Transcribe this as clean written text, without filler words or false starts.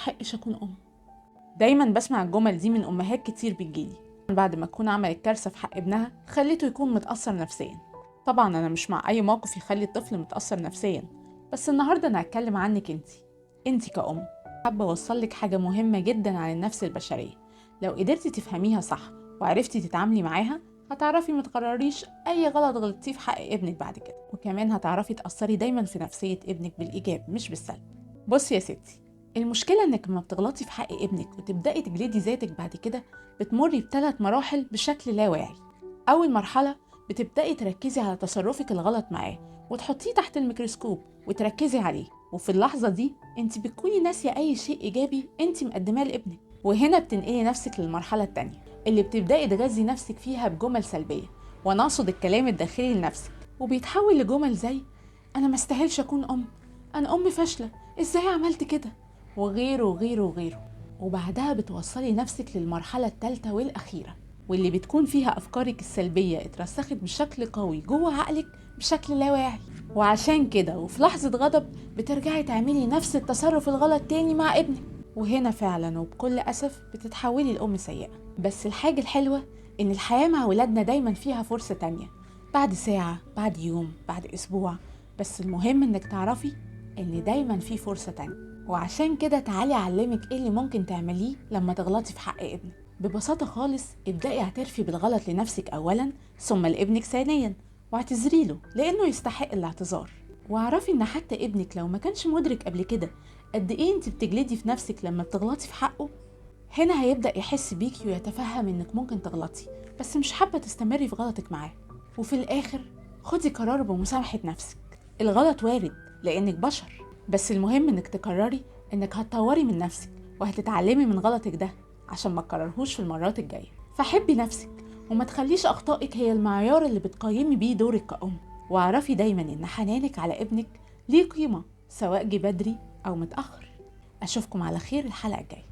حقش اكون ام. دايما بسمع الجمل دي من امهات كتير بتجيلي بعد ما تكون عملت كارثه في حق ابنها خليته يكون متاثر نفسيا. طبعا انا مش مع اي موقف يخلي الطفل متاثر نفسيا، بس النهارده انا هتكلم عنك انتي كأم. حابه اوصلك حاجه مهمه جدا عن النفس البشريه. لو قدرتي تفهميها صح وعرفتي تتعاملي معاها هتعرفي متكرريش اي غلط غلطتيه في حق ابنك بعد كده، وكمان هتعرفي تأثري دايما في نفسيه ابنك بالايجاب مش بالسلب. بصي يا ستي، المشكلة انك لما بتغلطي في حق ابنك وتبدأي تجلدي ذاتك بعد كده بتمري ب3 مراحل بشكل لا واعي. أول مرحلة بتبدأي تركزي على تصرفك الغلط معاه وتحطيه تحت الميكروسكوب وتركزي عليه، وفي اللحظة دي انت بتكوني ناسية أي شيء إيجابي انت مقدماه لابنك. وهنا بتنقلي نفسك للمرحلة التانية اللي بتبدأي تغذي نفسك فيها بجمل سلبية، وأنا أقصد الكلام الداخلي لنفسك، وبيتحول لجمل زي أنا مستاهلش أكون أم، أنا أم فاشلة، إزاي عملت كده، وغيره وغيره وغيره. وبعدها بتوصلي نفسك للمرحلة الثالثة والأخيرة، واللي بتكون فيها أفكارك السلبية اترسخت بشكل قوي جوه عقلك بشكل لا واعي، وعشان كده وفي لحظة غضب بترجعي تعملي نفس التصرف الغلط تاني مع ابنك. وهنا فعلا وبكل أسف بتتحولي لأم سيئة. بس الحاجة الحلوة إن الحياة مع ولادنا دايما فيها فرصة تانية، بعد ساعة، بعد يوم، بعد أسبوع. بس المهم إنك تعرفي إن دايما في فرصة تانية. وعشان كده تعالي أعلمك إيه اللي ممكن تعمليه لما تغلطي في حق ابنك. ببساطة خالص ابدأي اعترفي بالغلط لنفسك أولا ثم لابنك ثانيا، واعتذري له لأنه يستحق الاعتذار. واعرفي إن حتى ابنك لو ما كانش مدرك قبل كده قد إيه أنت بتجلدي في نفسك لما بتغلطي في حقه، هنا هيبدأ يحس بيكي ويتفهم إنك ممكن تغلطي بس مش حابة تستمري في غلطك معاه. وفي الآخر خدي قرار بمسامحة نفسك. الغلط وارد لأنك بشر، بس المهم انك تقرري انك هتطوري من نفسك وهتتعلمي من غلطك ده عشان ما تكررهوش في المرات الجاية. فحبي نفسك وما تخليش اخطائك هي المعيار اللي بتقيمي بيه دورك كأم. واعرفي دايما ان حنانك على ابنك ليه قيمة سواء جه بدري او متأخر. اشوفكم على خير الحلقة الجاية.